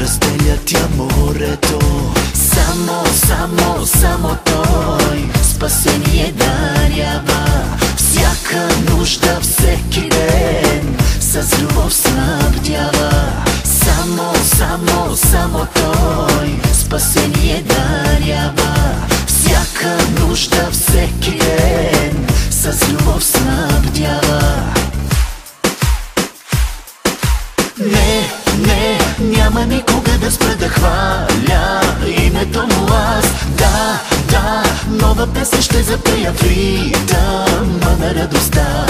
разделя тя морето. Само той спасение дарява. Всяка нужда всеки ден с любов снабдява. Само той спасение дарява. Всяка нужда всеки ден с любов снабдява. Не, няма никога да спра да хваля името му аз. Да, нова песен ще запея в ритъма на радостта.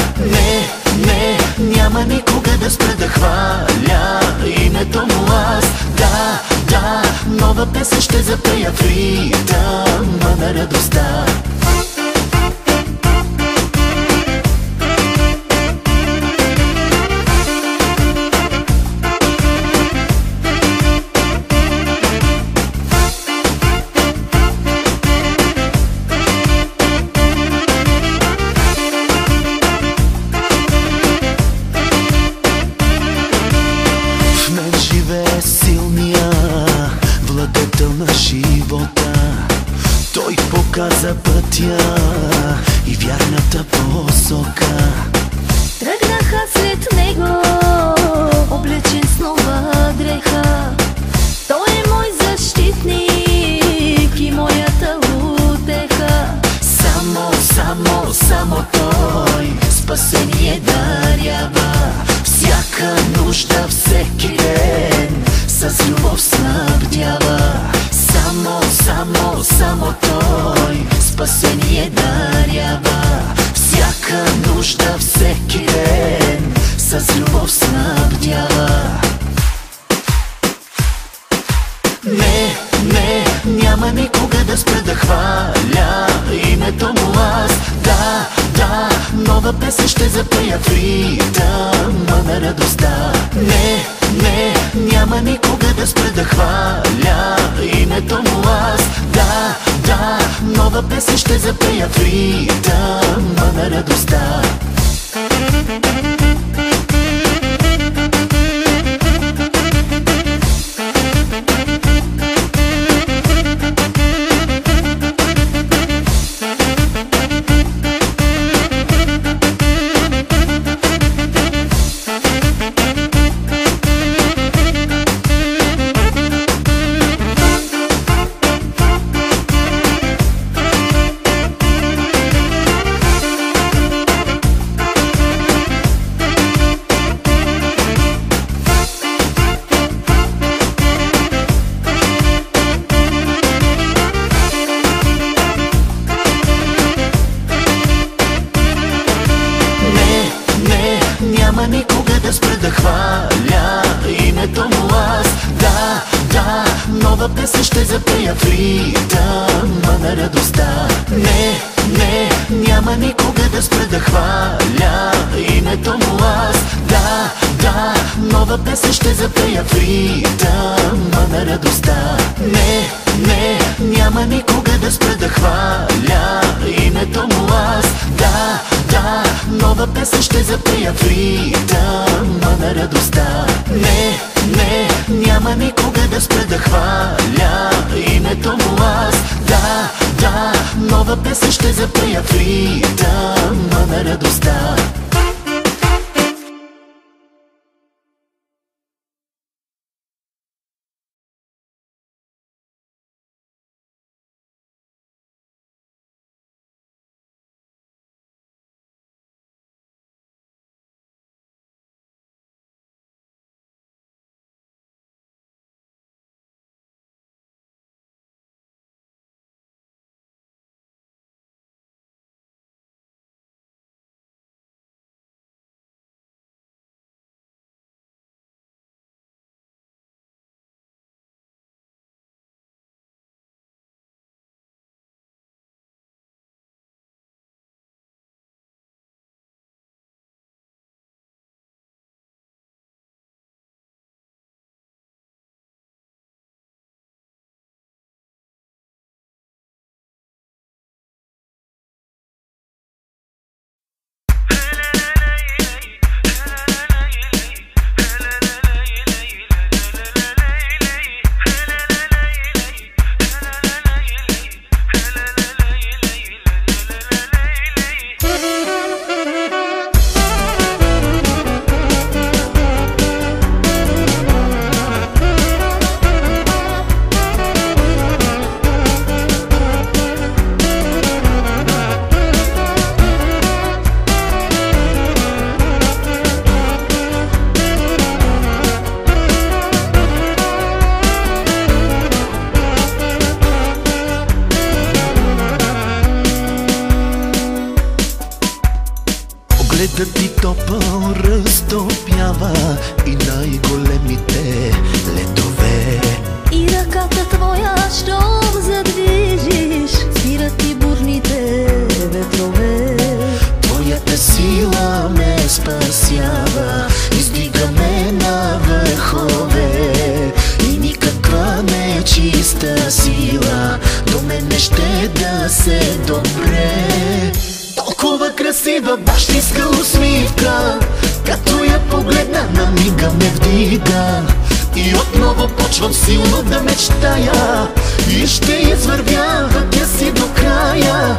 Не, няма никога да спра да хваля името му аз. Да, нова песен ще запея в ритъма на радостта. Силния владетел на живота, той показа пътя и вярната посока. Тръгнаха след него, облечен с нова дреха. Той е мой защитник и моята утеха. Само той спасение дарява. Всяка нужда всеки ден с любов снабдява. Само той спасение дарява. Всяка нужда всеки ден с любов снабдява. Не, няма никога да спра да хваля името му аз. Да, нова песен ще запея в ритъма на радостта. Не, няма никога да спра да хваля името му аз. Да, нова песен ще запея в ритъма на радостта. Няма никога да спра да хваля името му аз. Да, нова песен ще запея в ритъма на радостта. Не, няма никога да спра да хваля името му аз. Да, нова песен ще запея в ритъма на радостта. Не, няма никога да спра да хваля името му аз. Да, нова песен ще запея в ритъма на радостта. Не, няма никога да спра да хваля името му аз. Да, нова песен ще запея в ритъма на радостта. спасява и най-големите ледове. И ръката твоя, щом задвижиш, спират и бурните ветрове. Твоята сила ме спасява, издига ме на върхове. И никаква нечиста сила до мене ще да се допре. Толкова красива бащинска усмивка, като я погледна на мига ме вдига. И отново почвам силно да мечтая и ще извървя пътя си до края.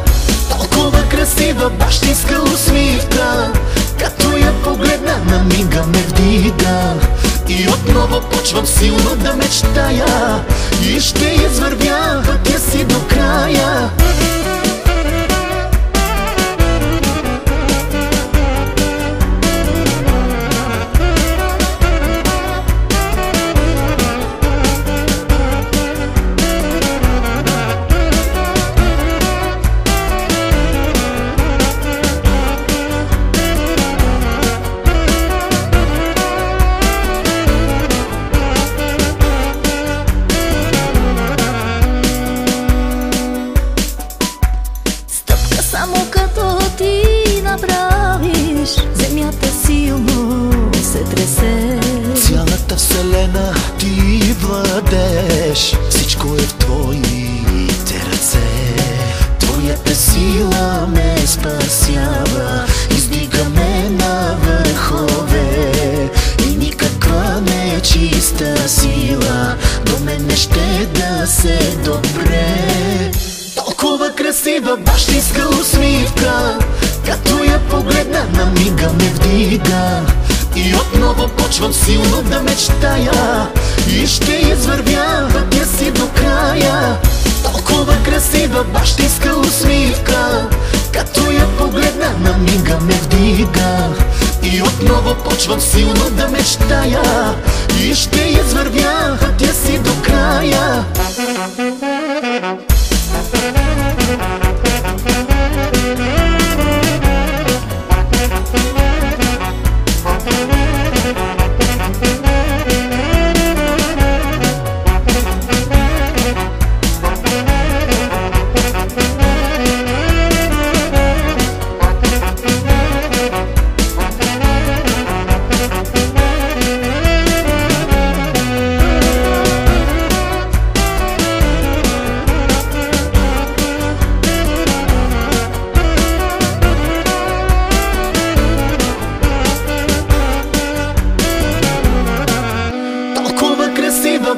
Толкова красива бащинска усмивка, като я погледна на мига ме вдига. И отново почвам силно да мечтая и ще извървя пътя си до края. Само като ти направиш, земята силно се тресе. Цялата вселена ти владееш, всичко е в твоите ръце. Твоята сила ме спасява, издига ме на върхове. И никаква нечиста сила до мене ще да се допре. Толкова красива бащинска усмивка, като я погледна на мига ме вдига. И отново почвам силно да мечтая и ще извървя пътя си до края. Толкова красива бащинска усмивка, като я погледна на мига ме вдига. И отново почвам силно да мечтая и ще извървя пътя си до края.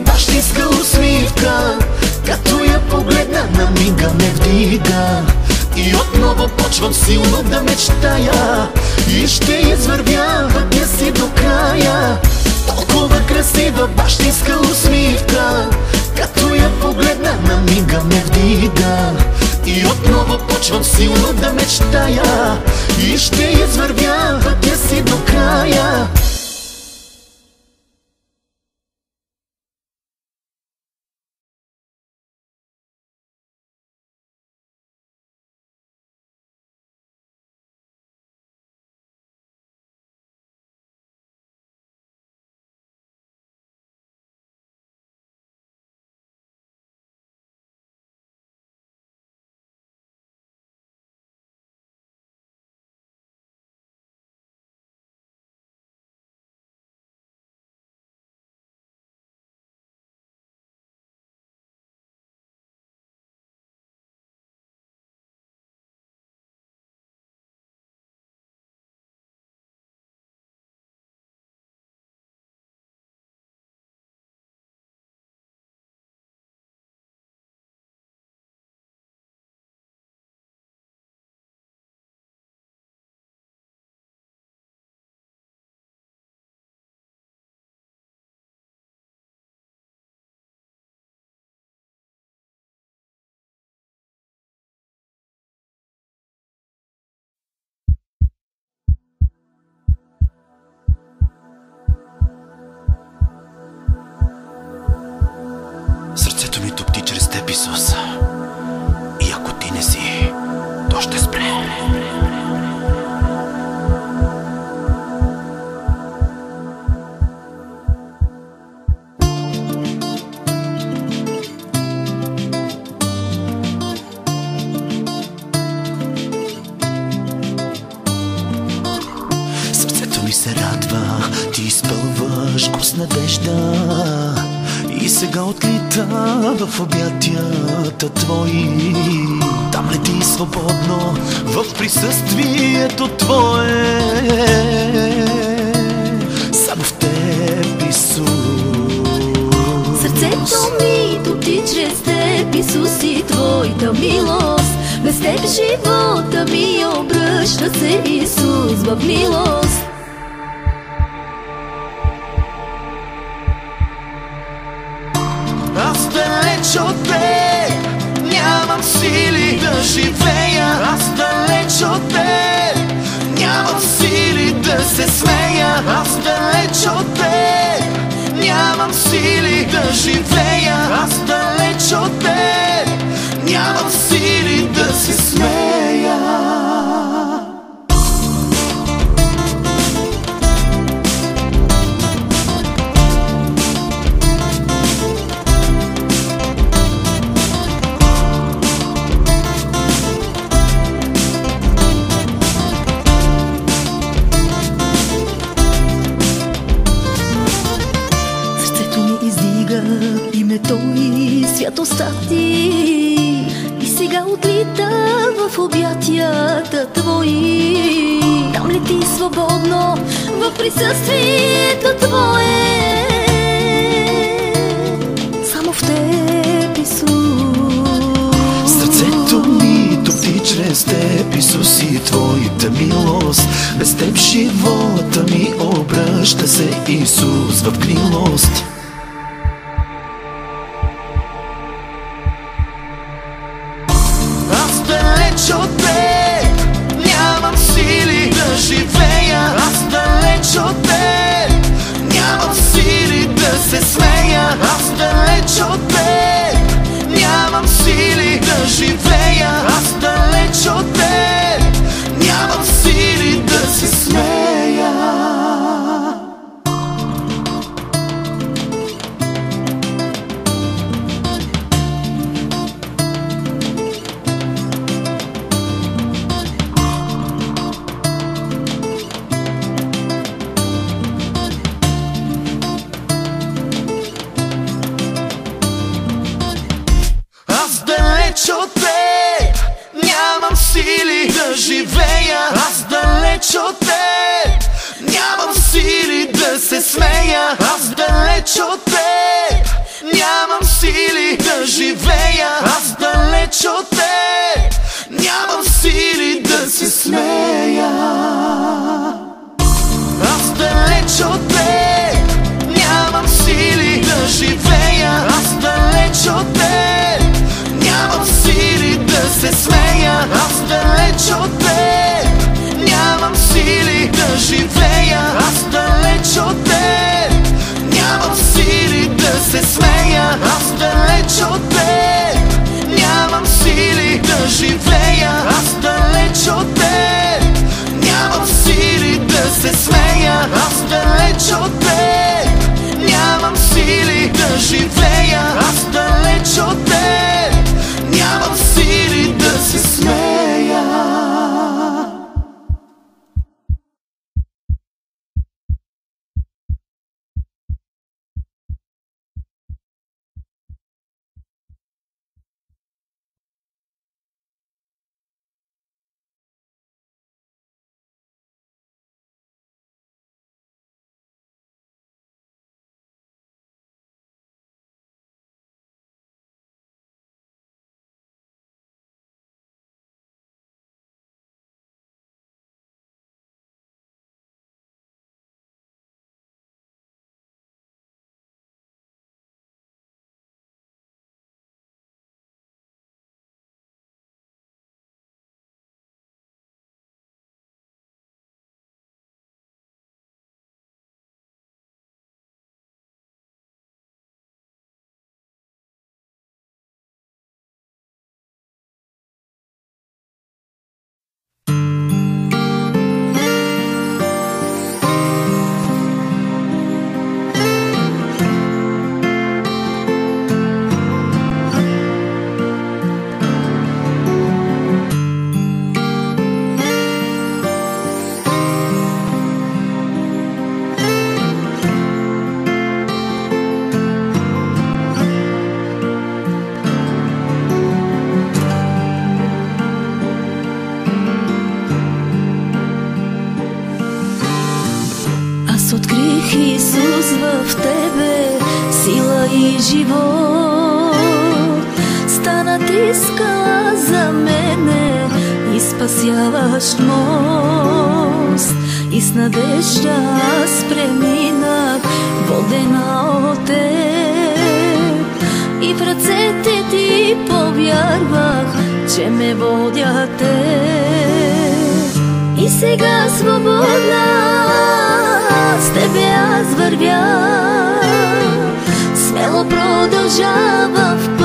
Бащинска усмивка, като я погледна на мига ме вдига. И отново почвам силно да мечтая и ще извървя пътя си до края. Толкова красива бащинска усмивка, като я погледна на мига ме вдига. И отново почвам силно да мечтая и ще извървя пътя си до края. Сърцето ми топти чрез теб, Исус. И ако ти не си, то ще спре. с надежда и сега отлита в обятията твои. Там лети свободно в присъствието твое. Само в теб, Исус. Сърцето ми тоти чрез теб, Исус, и твоята милост. Без теб живота ми обръща се, Исус, в милост. Аз далеч от теб нямам сили да живея. Аз далеч от теб нямам сили да се смея. Аз далеч от теб нямам сили да живея. Аз далеч от теб нямам сили да се смея. Името и святостта ти, и сега отлита в обятията твои. Там лети свободно в присъствието твое. Само в теб, Исус. Сърцето ми топти чрез теб, Исус, и твоята милост. Без теб живота ми обръща се, Исус, в гнилост. Далеч от теб нямам сили да живея. Аз далеч от теб нямам сили да се смея. Аз далеч от теб нямам сили да живея. Аз далеч от теб нямам сили да се смея. Далеч от теб нямам сили да живея. Аз далеч от теб нямам сили да се смея. Аз далеч от теб нямам сили да живея. Аз далеч от теб нямам сили да се смея. Аз далеч от теб нямам сили да живея. Аз далеч от теб нямам сили да се смея. Аз далеч от теб нямам сили да живея. Аз далеч от теб нямам сили да се смея. Аз далеч от теб нямам сили да живея. Аз далеч от теб нямам сили да се смея. Аз далеч от теб нямам сили да живея. Аз далеч от теб нямам сили да се смея. и живот. Стана ти скала за мене и спасяващ мост. И с надежда аз преминах, водена от теб. И в ръцете ти повярвах, че ме водя теб. И сега свободна с тебе аз вървя, смело продължавам в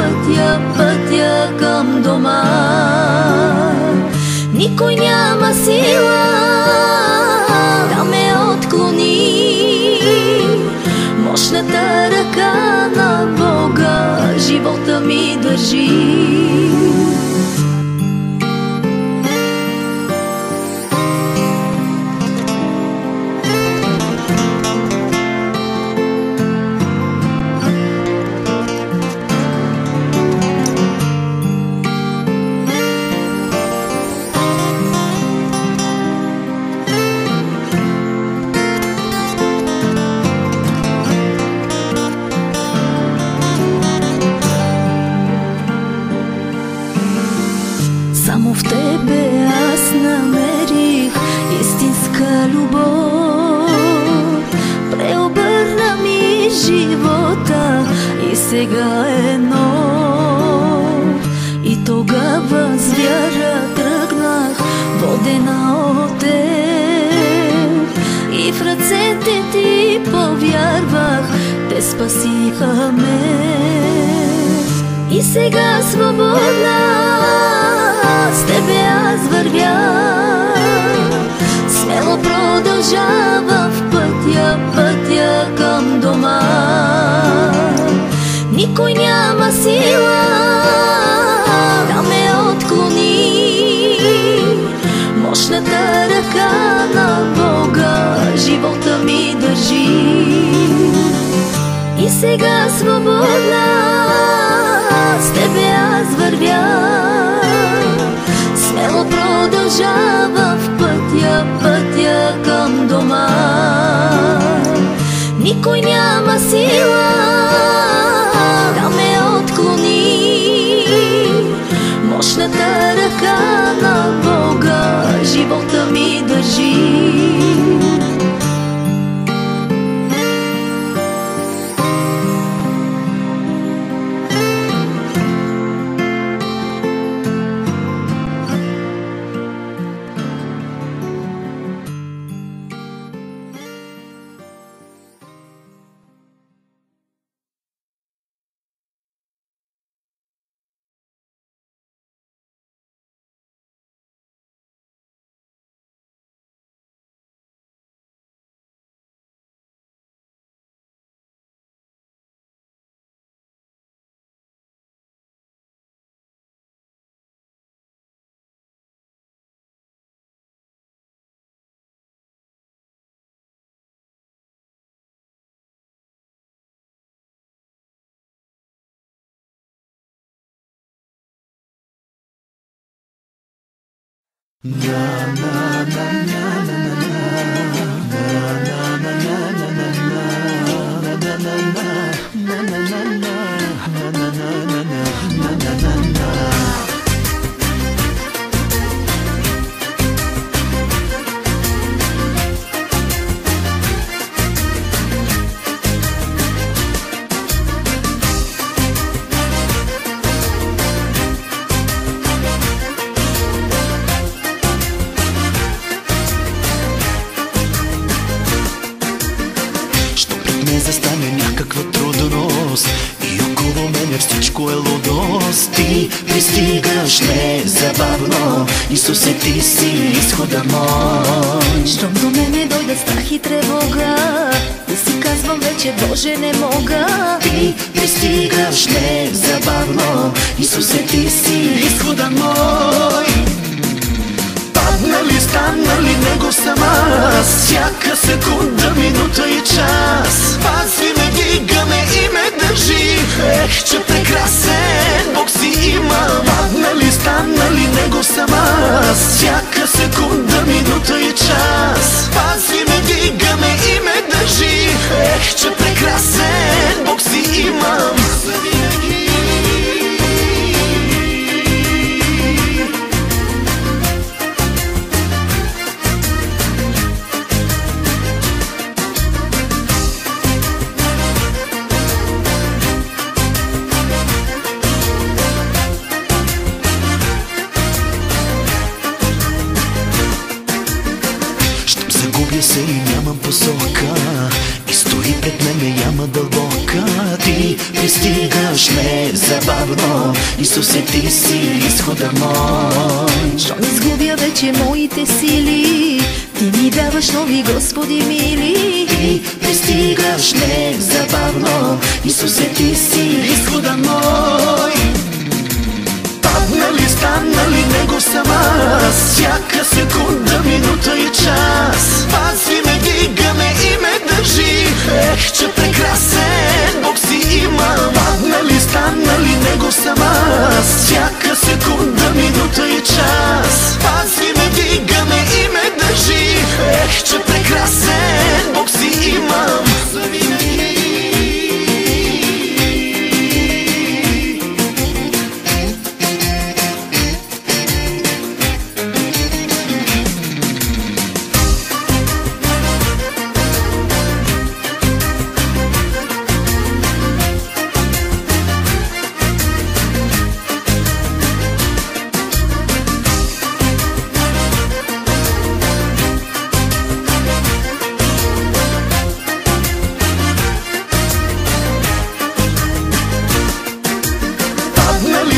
пътя към дома. Никой няма сила да ме отклони, мощната ръка на Бога живота ми държи. Само в тебе аз намерих истинска любов. Преобърна ми живота и сега е нов. И тогава с вяра тръгнах, водена от теб. И в ръцете ти повярвах, те спасиха ме. И сега свободна с тебе аз вървя, смело продължавам в пътя към дома. Никой няма сила да ме отклони, мощната ръка на Бога живота ми държи. И сега свободна с тебе аз вървя, смело продължавам в пътя към дома. Никой няма сила да ме отклони, мощната ръка на Бога живота ми държи. Застане някаква трудност и около мене всичко е лудост. Ти пристигаш незабавно, Исусе, ти си изхода мой. Щом до мене дойде страх и тревога и си казвам вече, Боже, не мога. Ти пристигаш незабавно, Исусе, ти си изхода мой. Паднали, станали, него сама, всяка секунда, минута и час. Пази ме, дигаме и ме държи. Ех, че прекрасен Бог си има. Паднали, станали, него сама, всяка секунда, минута и час. Пази ме, дигаме и ме държи. Ех, че прекрасен Бог си има. посока и стои пред мене яма дълбока. Ти пристигаш незабавно, Исусе, ти си изхода мой. Щом изгубя вече моите сили, ти ми даваш нови, Господи мили. Ти пристигаш незабавно, Исусе, ти си изхода мой. Падна ли, стана ли, него сама, всяка секунда, минута и час. Пази ме, дига ме и ме държи, ех, че прекрасен Бог си има. Падна ли, стана ли, него сама, всяка секунда, минута и час. Пази ме, дига ме и ме държи, ех, че прекрасен Бог си имам.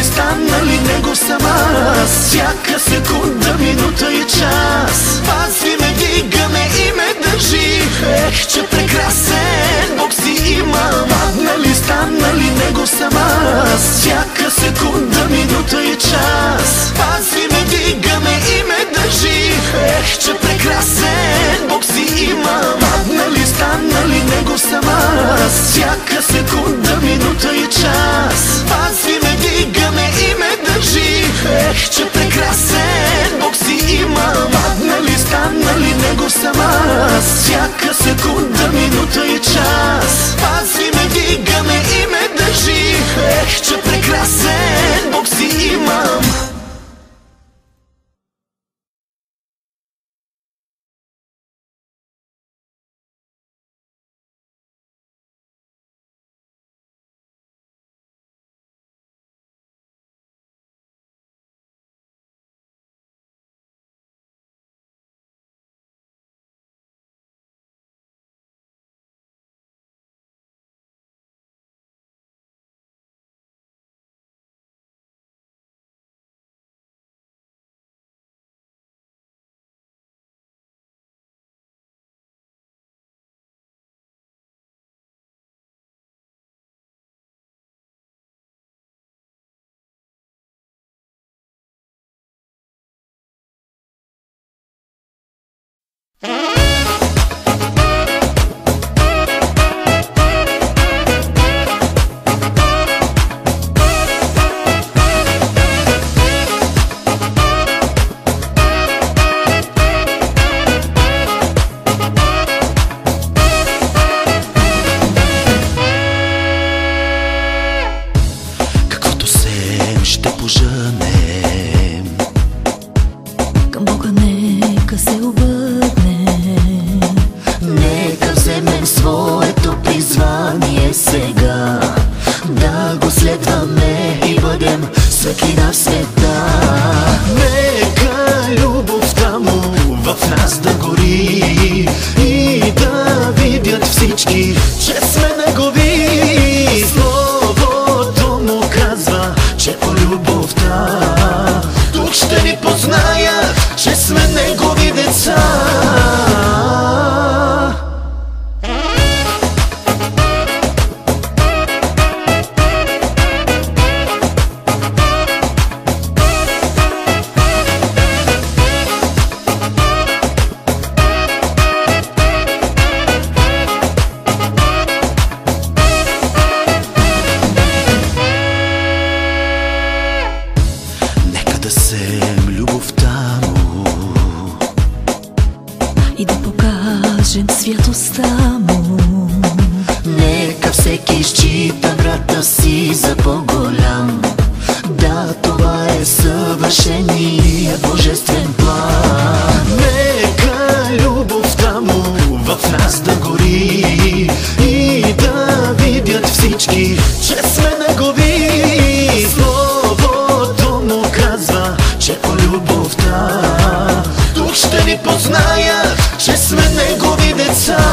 Стана ли, него сама, всяка секунда, минута и час. Пази ме, дига ме и ме държи, ех, че прекрасен Бог си има. Падна ли, стана ли, него сама, всяка секунда, минута и час. Пази ме, дига ме и ме държи, ех, че прекрасен Бог си има. Падна ли, стана ли, него сама, всяка секунда, минута и час. Пази ме, дига ме и ме държи, ех, че прекрасен Бог си има. Падна ли, стана ли, него сама, всяка секунда, минута и час. Пази ме, дига ме и ме държи, ех, че прекрасен Бог си имам. Светлина в света, нека любовта му в нас да гори и да видят всички, че сме негови. Словото му казва, че по любовта тук ще ни познаят, че сме негови деца. И да покажем святостта му. Нека всеки счита брата си за по-голям. Да, това е съвършеният божествен план. Нека любовта му в нас да гори и да видят всички, че сме негови. Словото му казва, че по любовта тук ще ни познаят, че сме негови деца.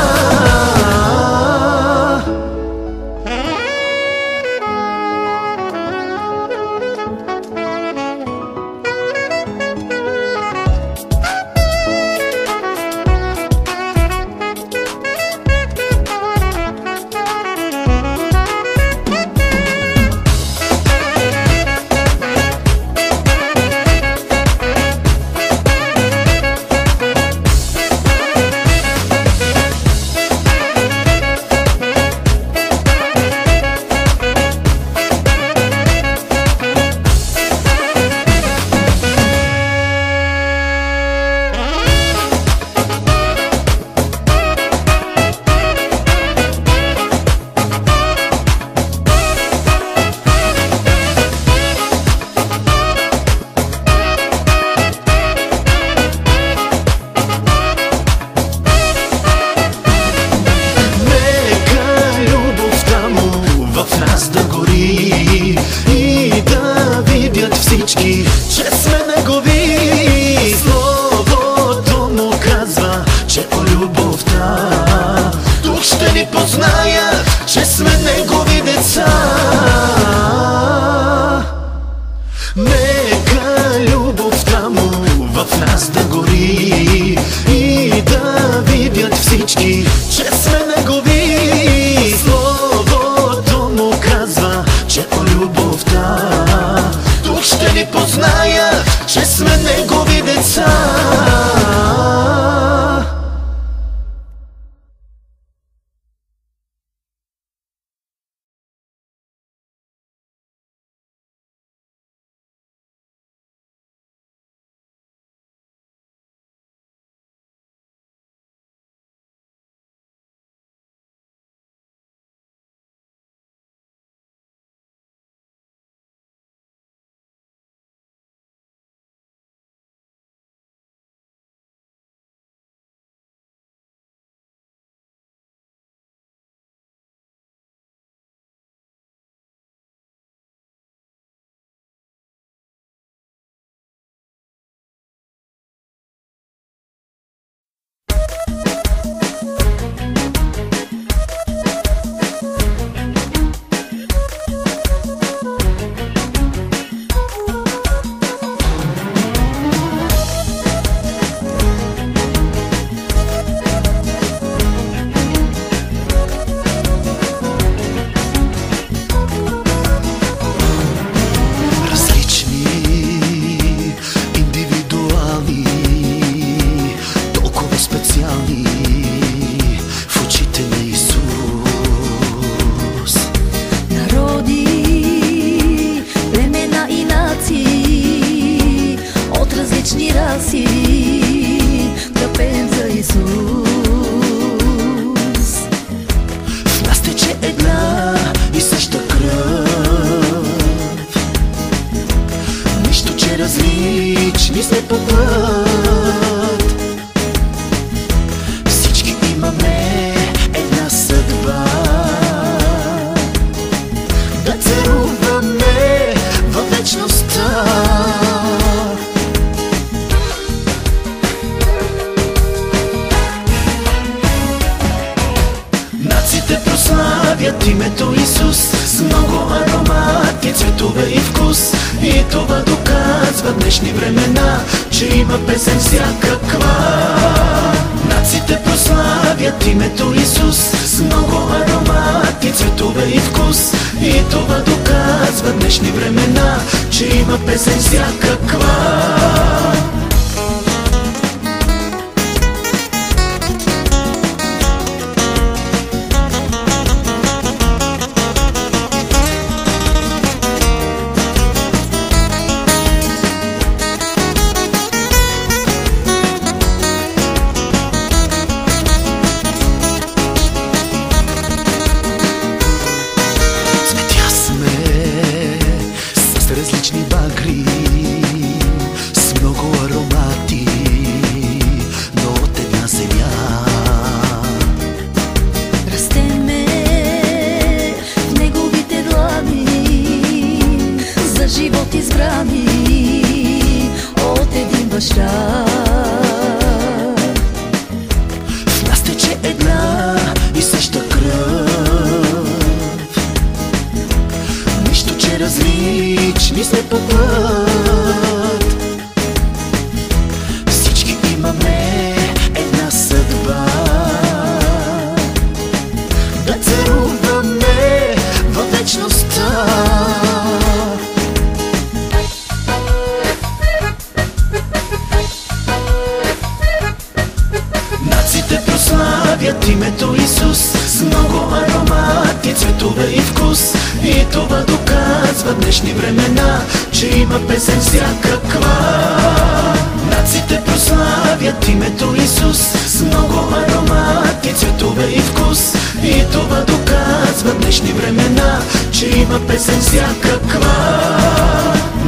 в нас да гори и да видят всички, че сме негови. Словото му казва, че по любовта тук ще ни познаят, че сме негови деца. Нека любовта му в нас да гори и да видят всички, че сме негови. Словото му казва, че по любовта тук ще ни познаят, че сме негови деца. Различни сме по път, всички имаме една съдба, да царуваме във вечността. Нациите прославят името Исус с много аромати, цветове и вкус. И това доказва днешни времена, че има песен всякаква. Нациите прославят името Исус с много аромати, цветове и вкус. И това доказва днешни времена, че има песен всякаква. Различни багри с много аромати, но от една земя. Растеме в неговите длани, за живот избрани от един баща. В нас тече една и съща кръв, нищо че различни сме по път. Всички имаме една съдба, да царуваме във вечността. Нациите прославят името Исус с много аромати, цветове и вкус. И това доказва днешни времена, че има песен всякаква. Нациите прославят името Исус с много аромати, цветове и вкус. И това доказва днешни времена, че има песен всякаква.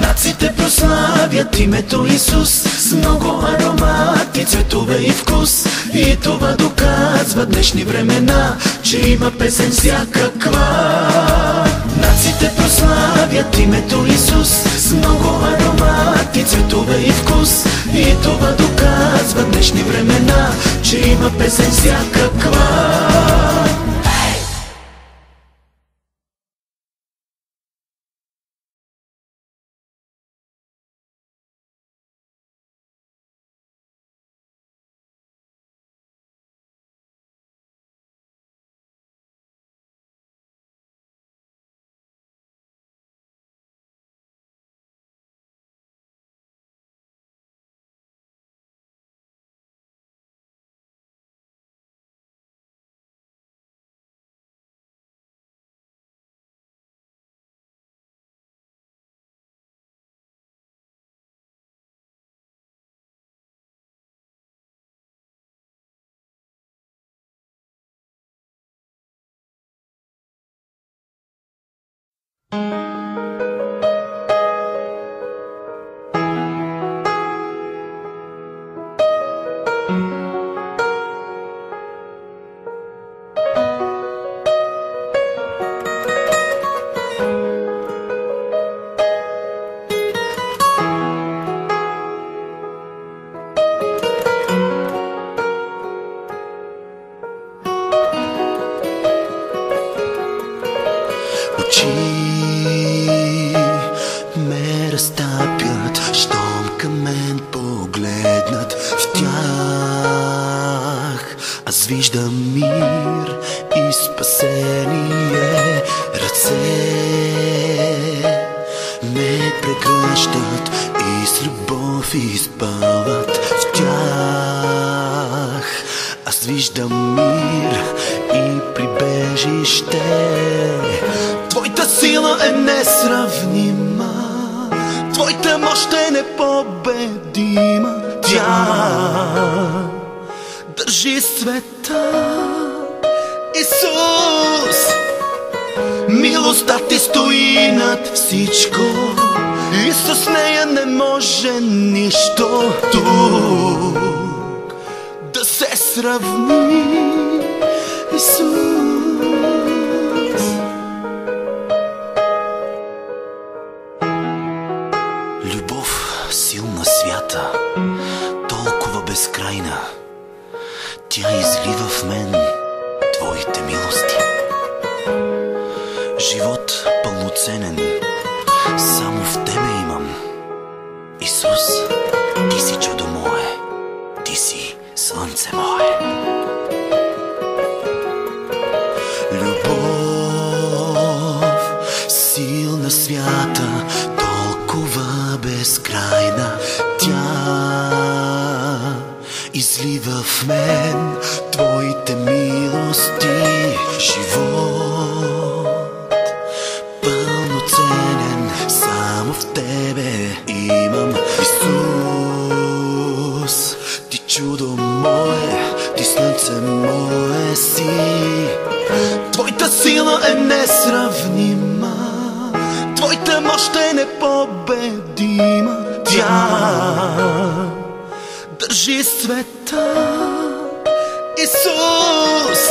Нациите прославят името Исус с много аромати, цветове и вкус. И това доказва днешни времена, че има песен всякаква. ще прославят името Исус с много аромати, цветове и вкус. И това доказва днешни времена, че има песен всякаква. Очи ме разтапят, щом към мен погледнат. В тях аз виждам мир и спасение. Ръце ме прегръщат и с любов изпълват. В тях аз виждам мир и прибежище. Твоята сила е несравнима, Твоята мощ е непобедима. Тя държи света, Исус. Милостта Ти стои над всичко и с нея не може нищо тук да се сравни, Исус. Любов силна, свята, толкова безкрайна, тя излива в мен Твоите милости. Живот пълноценен само в Тебе имам. Исус, Ти си чудо мое, Ти си слънце мое. Любов силна, свята, толкова безкрайна, тя излива в мен Твоите милости. Живот пълноценен само в Тебе имам. Исус, Ти чудо мое, Ти слънце мое си. Твоята сила е несравнима, Твоята мощ е непобедима. Тя държи света, Исус.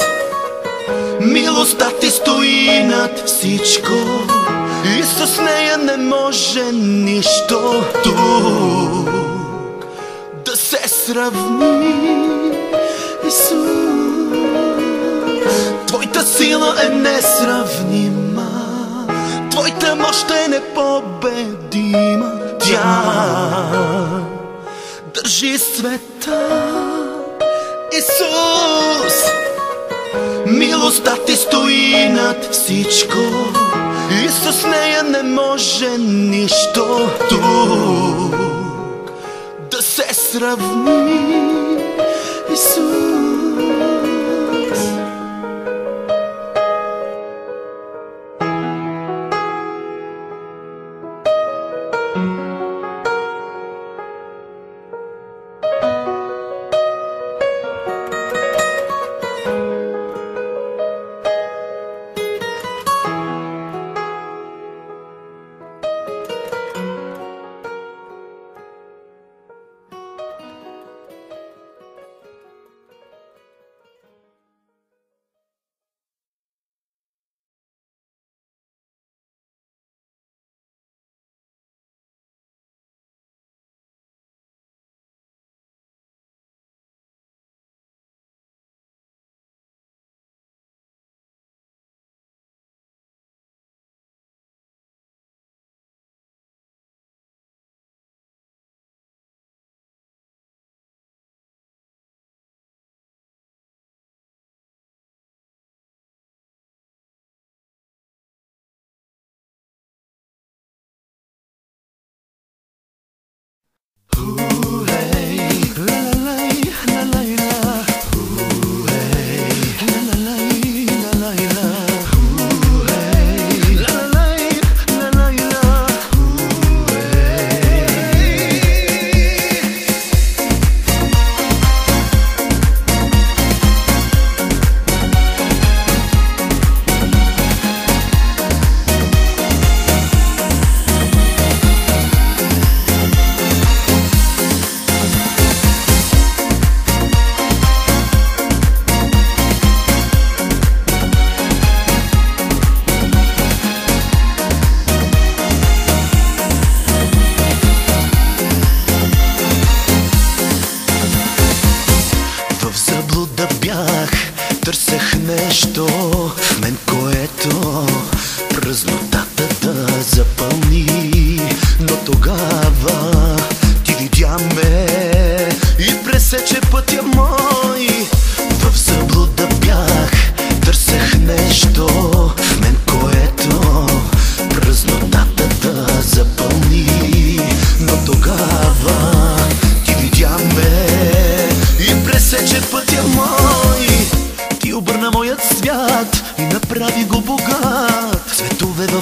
Милостта Ти стои над всичко и с нея не може нищо тук да се сравни, Исус. Твоята сила е несравнима, Твоята мощ е непобедима. Тя държи света, Исус. Милостта Ти стои над всичко и с нея не може нищо тук да се сравни, Исус.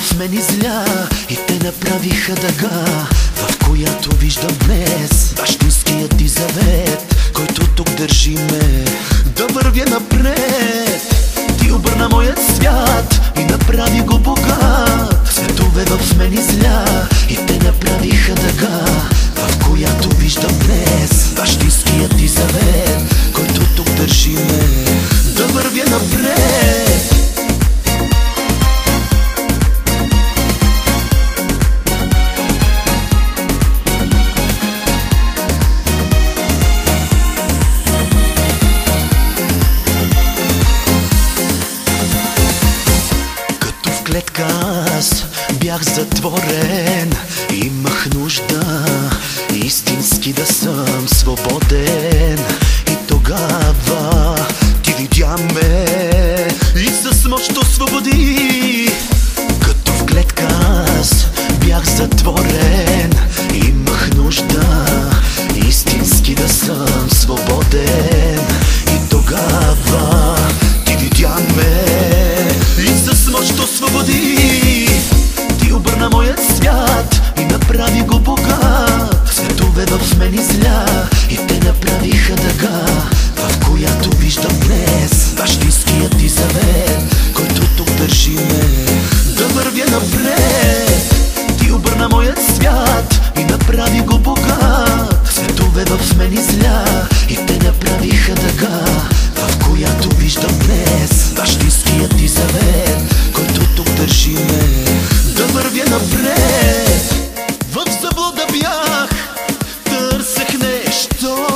в мен изля и те направиха дъга, в която виждам днес бащинският ти завет, който тук държи ме да вървя напред. Ти обърна моят свят и направи го богат. Светове в мен изля и те направиха дъга, в която виждам днес бащинският ти завет, който тук държи ме да вървя напред. Аз бях затворен, имах нужда истински да съм свободен. И тогава ти видя ме и с мощ освободи. Като в клетка аз бях затворен, имах нужда истински да съм свободен. И тогава ти видя ме и с мощ освободи. Ти обърна моят свят и направи го богат. Светове в мен изля и те направиха дъга, в която виждам днес бащинският ти завет, който тук държи ме да вървя напред. Ти обърна моят свят и направи го богат. Светове в мен изля и те направиха дъга, в която виждам днес бащинският ти завет, който тук държи ме да вървя напред. В заблуда бях, търсех нещо,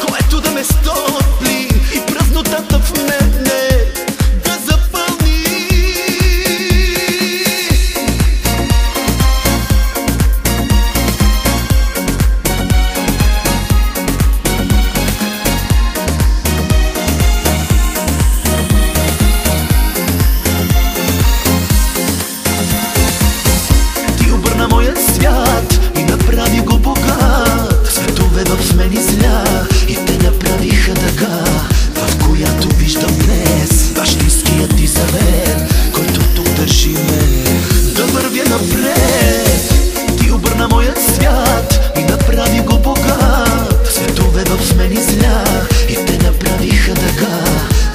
което да ме стопли и празнотата в мене да запълни. Моят свят и направи го богат. Светове в мен изля и те направиха дъга, в която виждам днес бащинският ти завет, който тук държи ме да вървя напред. Ти обърна моят свят и направи го богат. Светове в мен изля и те направиха дъга,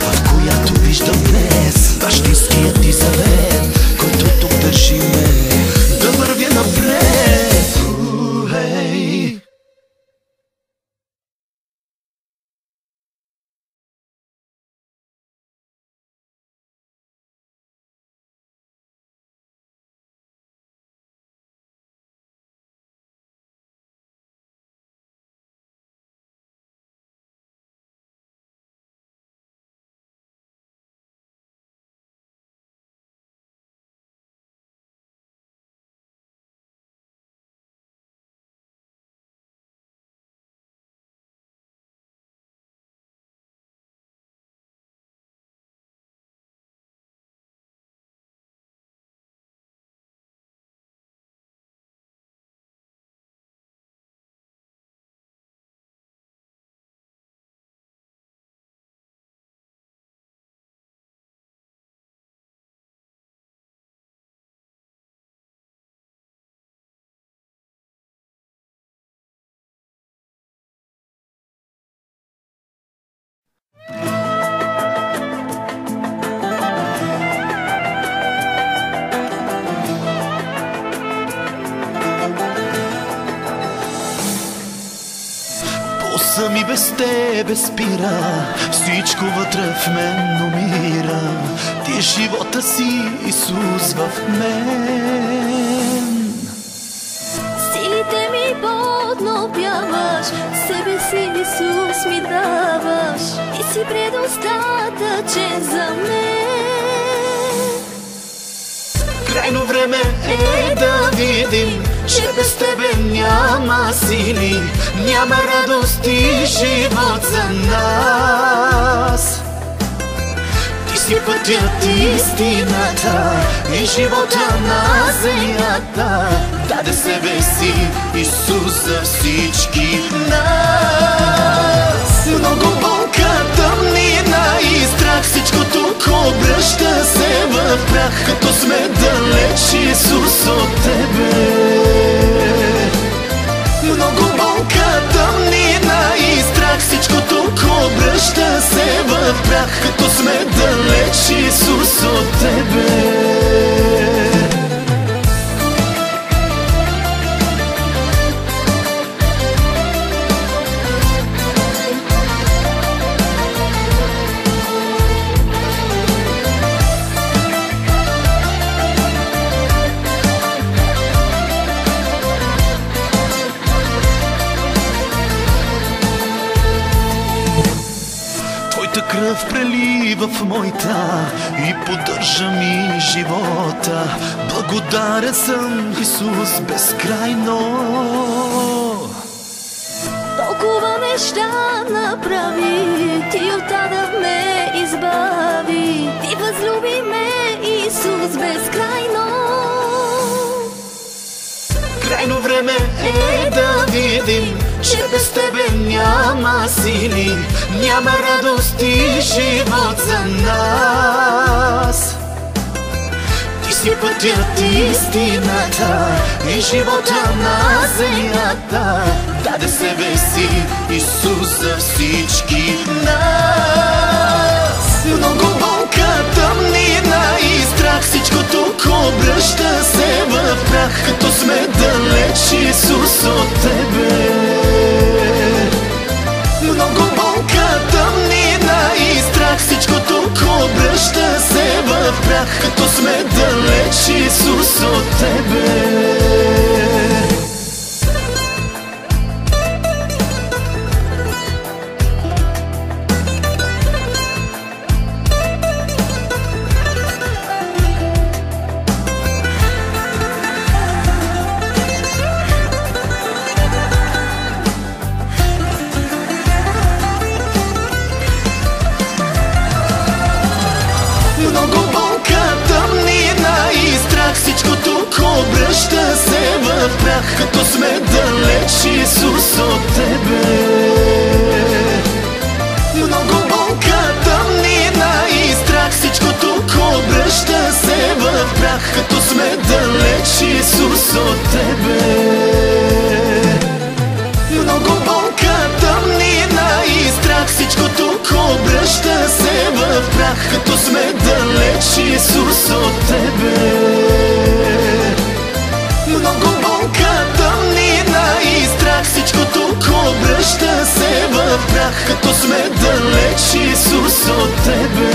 в която виждам днес бащинският ти завет, който тук държи ме да вървя напред. Пулсът ми без тебе спира, всичко вътре в мен умира. Ти живота си, Исус, в мен. Силите ми подновяваш, себе си, Исус, ми даваш. Ти си предостатъчен за мен. Крайно време е да видим, че без тебе няма сили, няма радост и живот за нас. Ти си пътят, истината и живота на земята. Даде себе си Исус за всички нас. Много болка, тъмнина и страх, всичко тук обръща се в прах, като сме далеч, Исус, от Тебе. Много болка, тъмнина и страх, всичко тук обръща се в прах, като сме далеч, Исус, от Тебе. Твоята кръв прелива в моята и поддържа ми живота. Благодарен съм, Исус, безкрайно. Толкова неща направи, Ти от ада ме избави, Ти възлюби ме, Исус, безкрайно. Крайно време е да видим, че без Тебе няма сили, няма радост и живот за нас. Ти си пътят, истината и живота на земята. Даде себе си Исус за всички нас. Много болка, тъмнина и страх, всичко тук обръща се в прах, като сме далеч, Исус, от Тебе. Много болка, тъмнина и страх, всичко тук обръща се в прах, като сме далеч, Исус, от Тебе. Много болка, тъмнина и страх, всичко тук обръща се в прах, като сме далеч, Исус, от Тебе. Много болка, тъмнина и страх, всичко тук обръща се в прах, като сме далеч, Исус, от Тебе. Много болка, тъмнина и страх, всичко тук обръща се в прах, като сме далеч, Исус, от Тебе. Много болка, тъмнина и страх, всичко тук обръща се в прах, като сме далеч, Исус, от Тебе.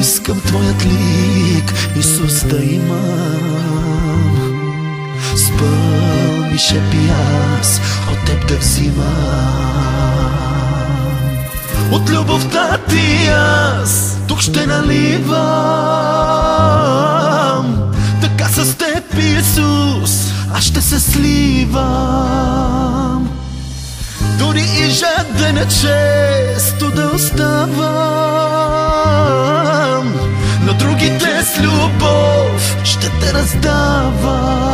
Искам твоят лик, Исус, да имам. Спъл ми шепи аз, от теб да взимам. От любовта ти аз тук ще наливам. Така с теб, Исус, аз ще се сливам. Дори и жадена често да оставам, но другите с любов ще те раздавам.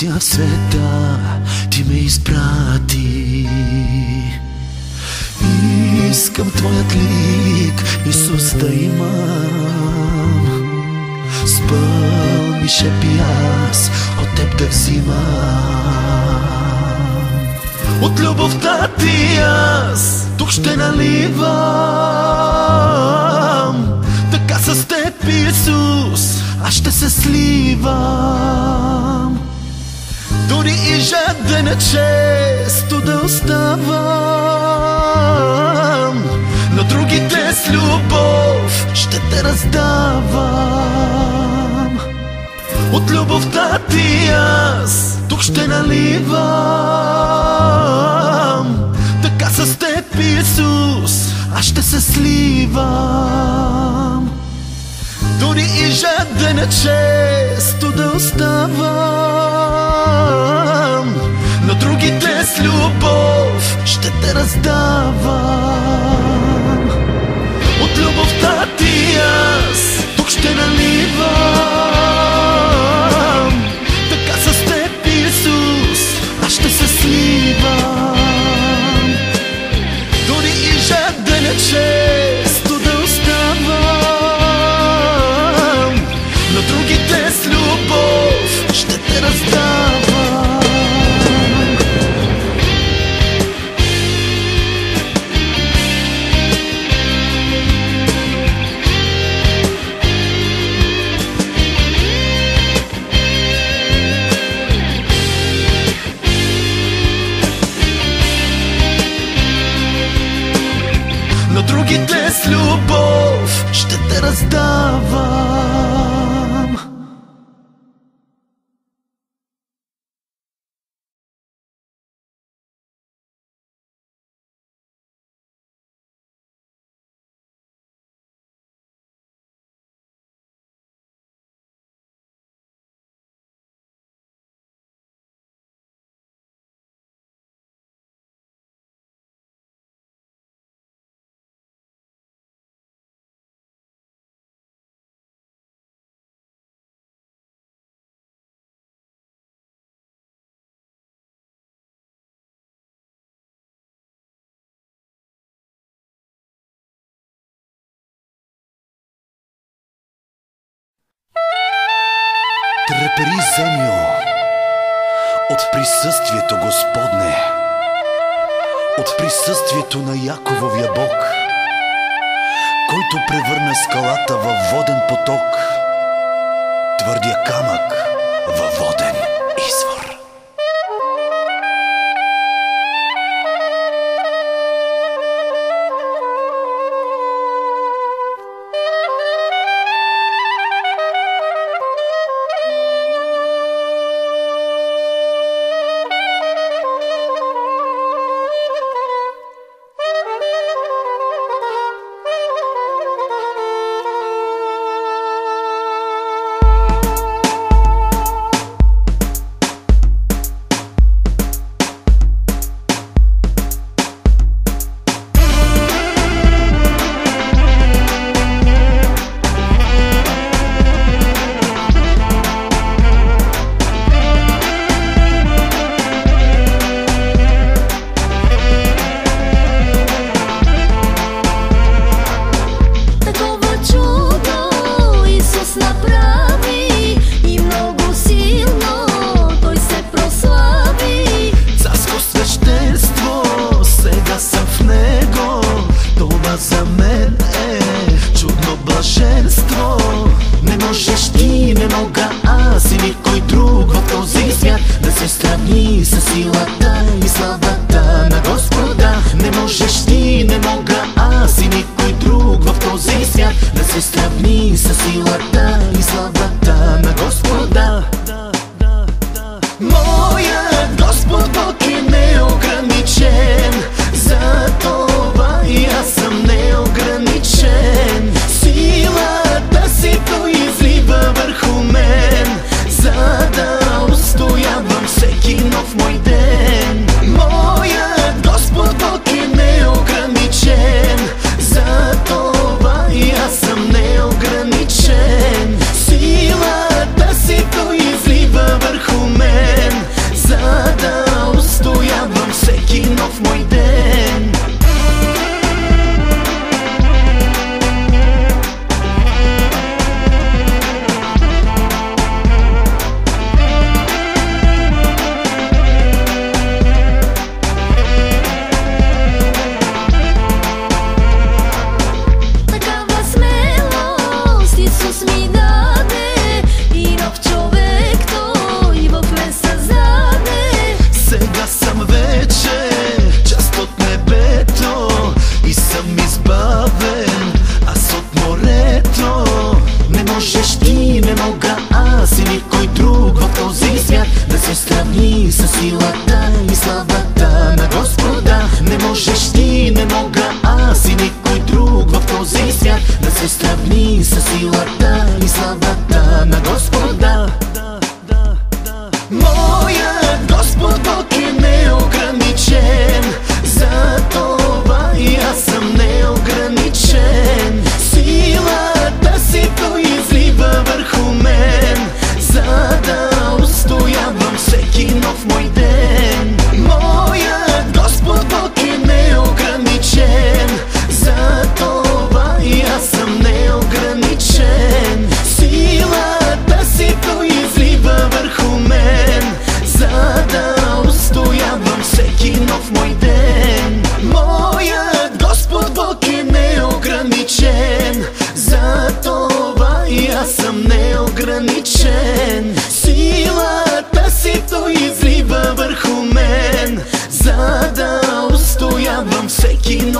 В света ти ме изпрати. Искам твоят лик, Исус, да имам. Спъл ми шепи аз, от теб да взимам. От любовта ти аз тук ще наливам. Така с теб, Исус, аз ще се сливам. Дори и жадена често да оставам, но другите с любов ще те раздавам. От любовта ти аз тук ще наливам. Така с теб, Исус, аз ще се сливам. Дори и жадена често да оставам, но другите с любов ще те раздавам. От любовта ти аз тук ще наливам. Така с теб, Исус, аз ще се сливам. Дори и жадена често да оставам, но другите с любов ще те раздавам. Но другите с любов ще те раздавам. Трепери, землю, от присъствието Господне, от присъствието на Якововия Бог, който превърна скалата във воден поток, твърдия камък във воден извор.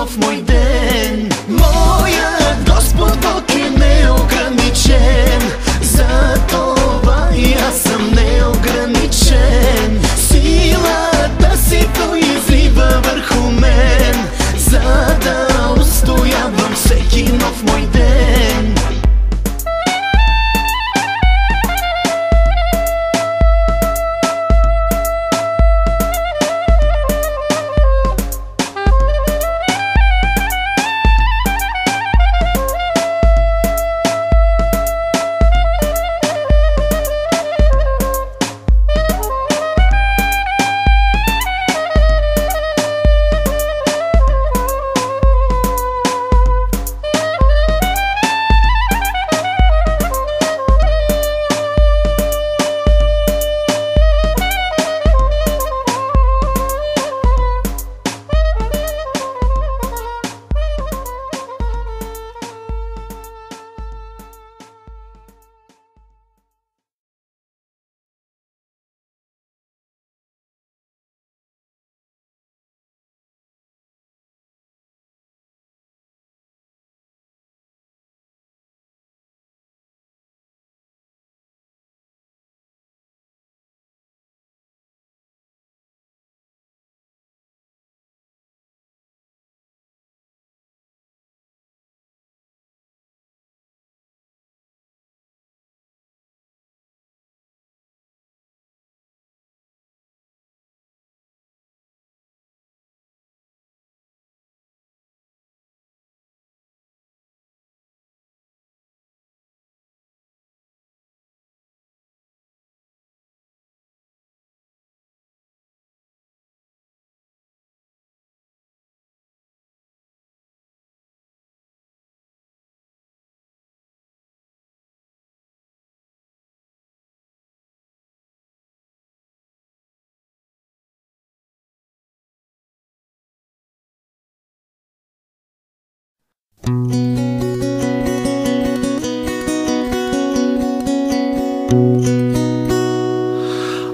нов мой ден. Моят Господ Бог е неограничен, затова и аз съм неограничен. Силата си Той излива върху мен, за да устоявам всеки нов мой ден.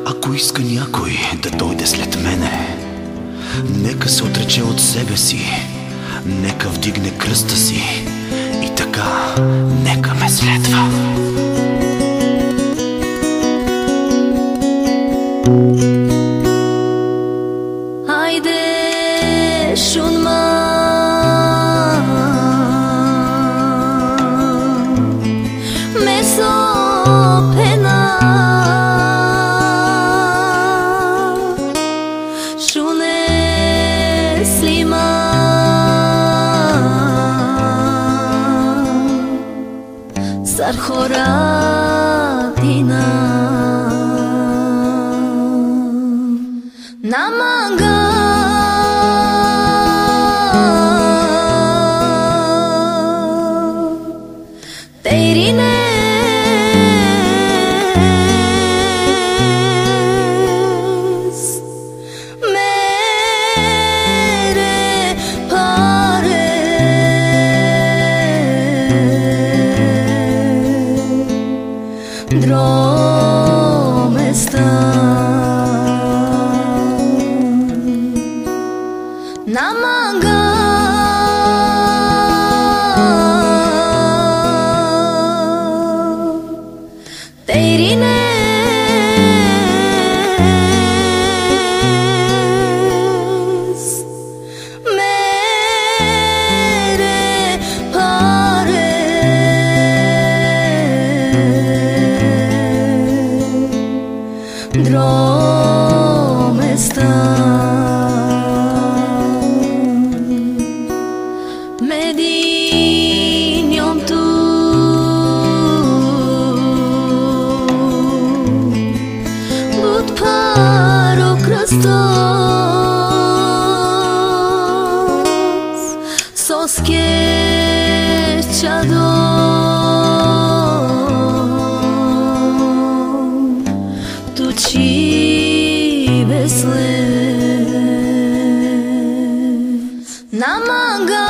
Ако иска някой да дойде след мене, нека се отрече от себе си, нека вдигне кръста си и така нека ме следва. Hayde şunma meso pena şune slima sarhoratina namanga terine mere pare dromesta namanga terine mere pare dromesta medinion tu but paro Christos sos schiacciador tu ci besle namanga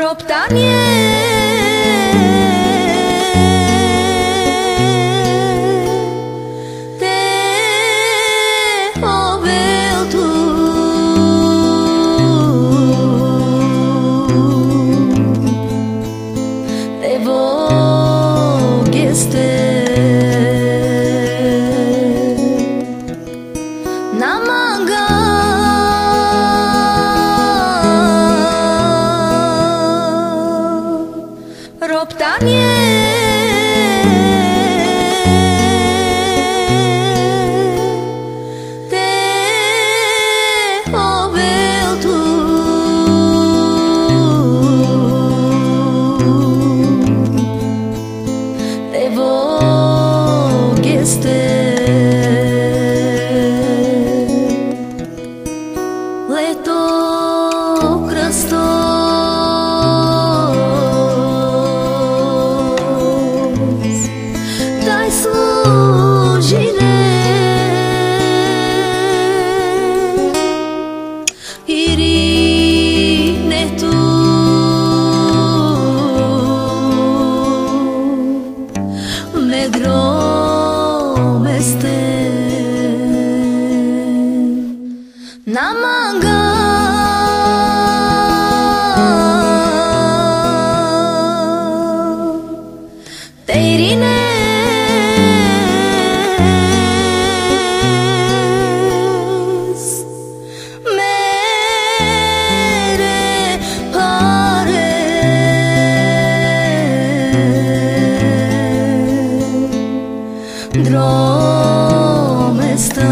roptanie te ме сте на мага. Терine Dromesta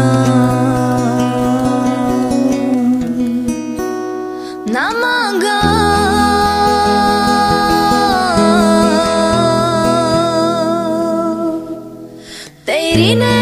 na manga. Terine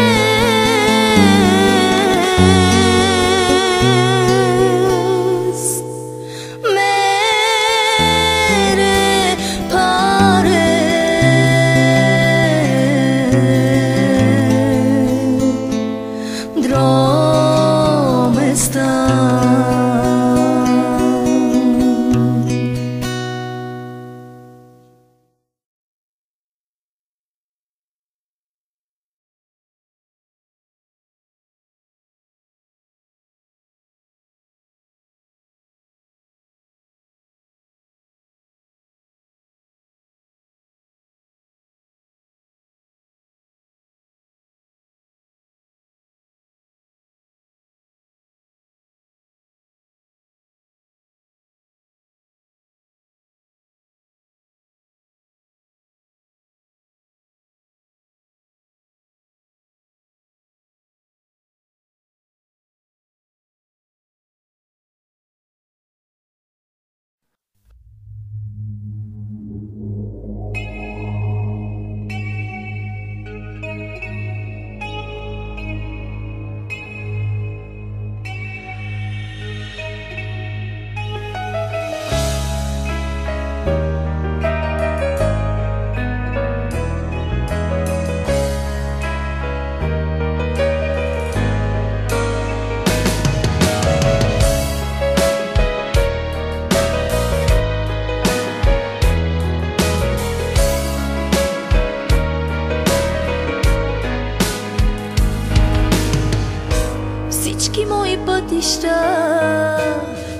всички мои пътища,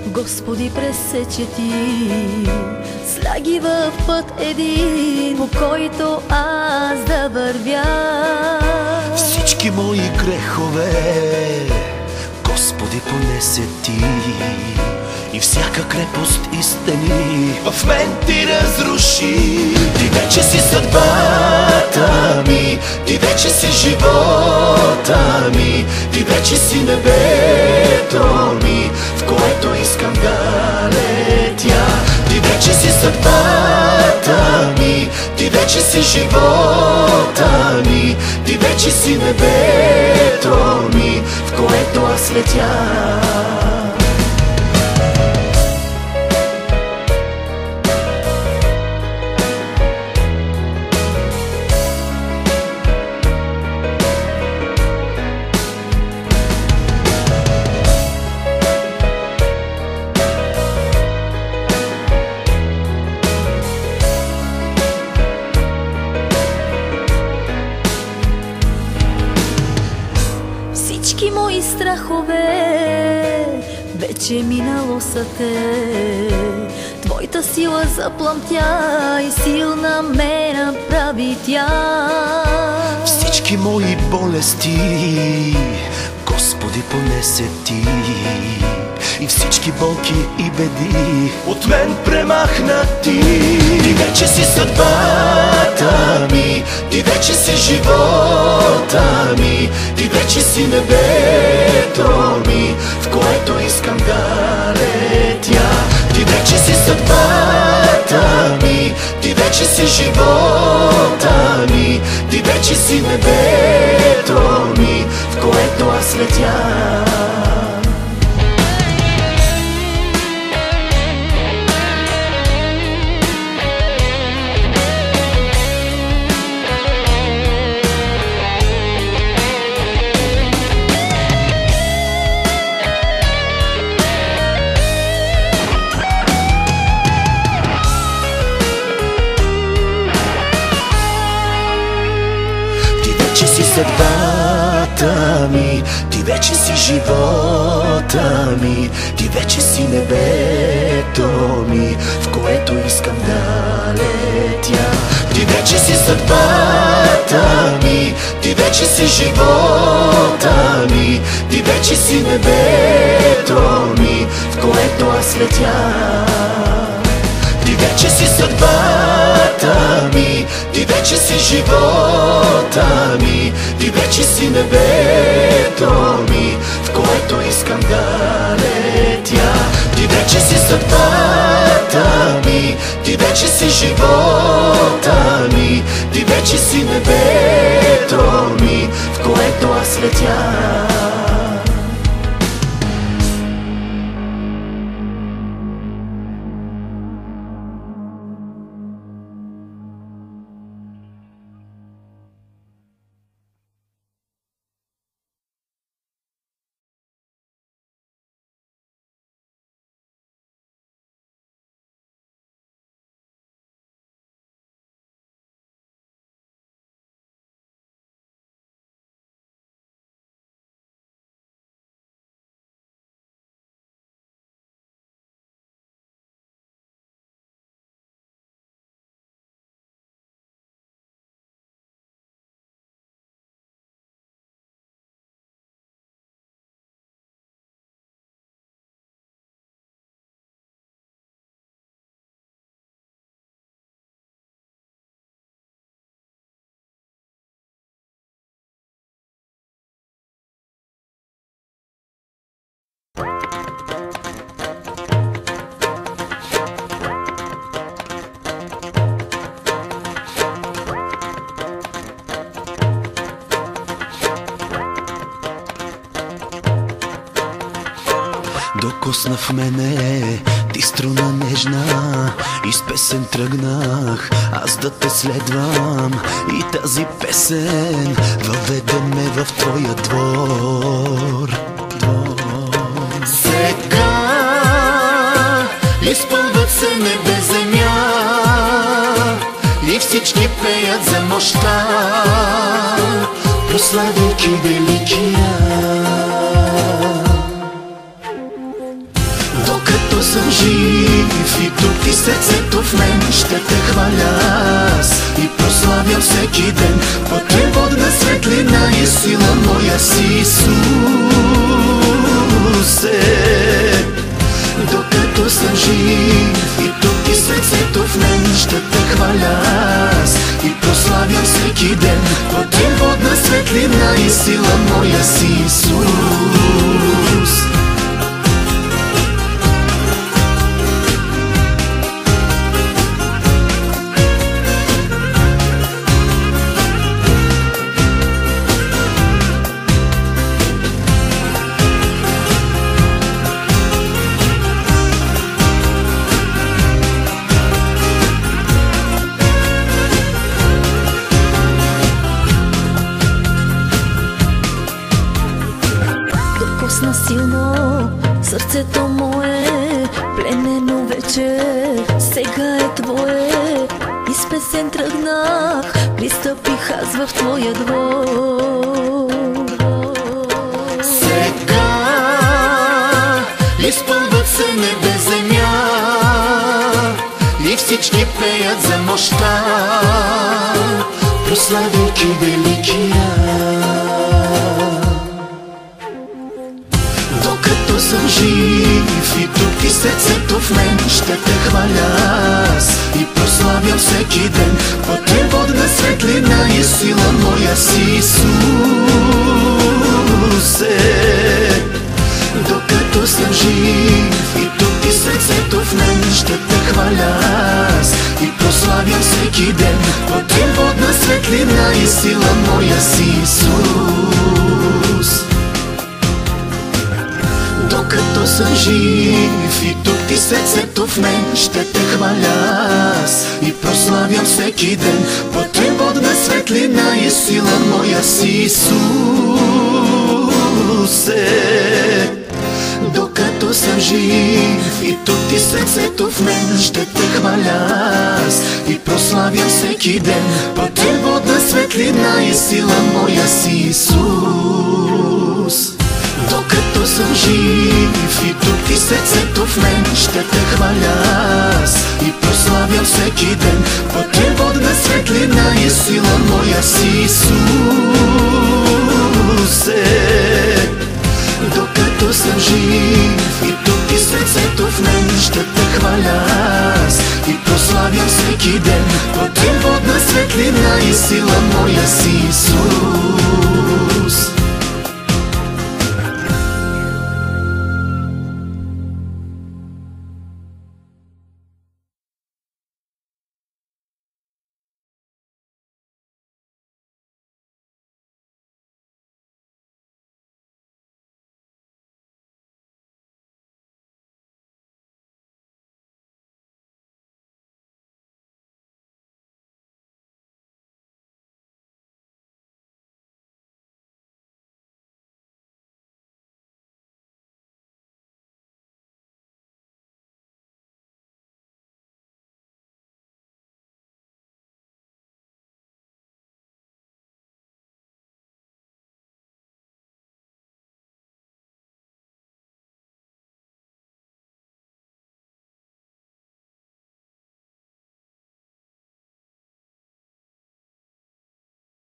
Господи, пресече Ти, слаги в път един, по който аз да вървя. Всички мои грехове, Господи, понесе Ти, и всяка крепост и стени в мен Ти разруши. Ти вече си съдбата ми, Ти вече си живота ми, Ти вече си небето ми, в което искам да летя. Ти вече си съдбата ми, Ти вече си живота ми, Ти вече си небето ми, в което аз летя. Всички мои страхове вече минало са те. Твоята сила запламтя и силна ме направи тя. Всички мои болести, Господи, понесе Ти, и всички болки и беди от мен премахна Ти. Ти вече си съдбата ми, Ти вече си живота ми, Ти вече си небето ми, в което искам да летя. Ти вече си съдбата ми, Ти вече си живота ми, Ти вече си небето ми, в което аз летя. Ти вече си съдба живота ми, ти вече си живота ми, ти вече си небето ми, в което искам да летя. Ти вече си съдбата ми, ти вече си живота ми, ти вече си небето ми, в което аз летя. Ти вече си съдбата ми, ти вече си живота ми, ти вече си небето ми, в което искам да летя. Ти вече си съдбата ми, ти вече си живота ми, ти вече си небето ми, в което аз летя. Докосна в мене ти струна нежна и с песен тръгнах аз да те следвам. И тази песен въведе ме в твоя двор. Сега изпълват се небе земя и всички пеят за мощта, прославяйки великия. Докато съм жив и тук и сърцето в мен, ще те хваля аз и прославям всеки ден. Пътеводна светлина и сила моя си Исусе. Докато съм жив и тук и сърцето в мен, ще те хваля аз и прославям всеки ден. Пътеводна светлина и сила моя си Исус. Силно сърцето мое, пленено вече, сега е твое. И с песен тръгнах, пристъпих аз в твоя двор. Сега изпълват се небе земя и всички пеят за мощта, прославяйки великия. Докато съм жив и тук и сърцето в мен, ще те хваля аз и прославям всеки ден. Пътеводна светлина и сила моя си Исусе. Докато съм жив и тук и сърцето в мен, ще те хваля аз и прославям всеки ден. Пътеводна светлина и сила моя си Исус. Докато съм жив и тук ти сърцето в мен, ще те хваля аз и прославям всеки ден. Пътеводна светлина и сила моя си Исусе. Докато съм жив и тук ти сърцето в мен, ще те хваля аз и прославям всеки ден. Пътеводна светлина и сила моя си Исус. съм жив и тук и сърцето в мен, ще те хваля аз и прославям всеки ден. Пътеводна светлина и сила моя си, Исусе. Докато съм жив и тук и сърцето в мен, ще те хваля аз и прославям всеки ден. Пътеводна светлина и сила моя си, Исус.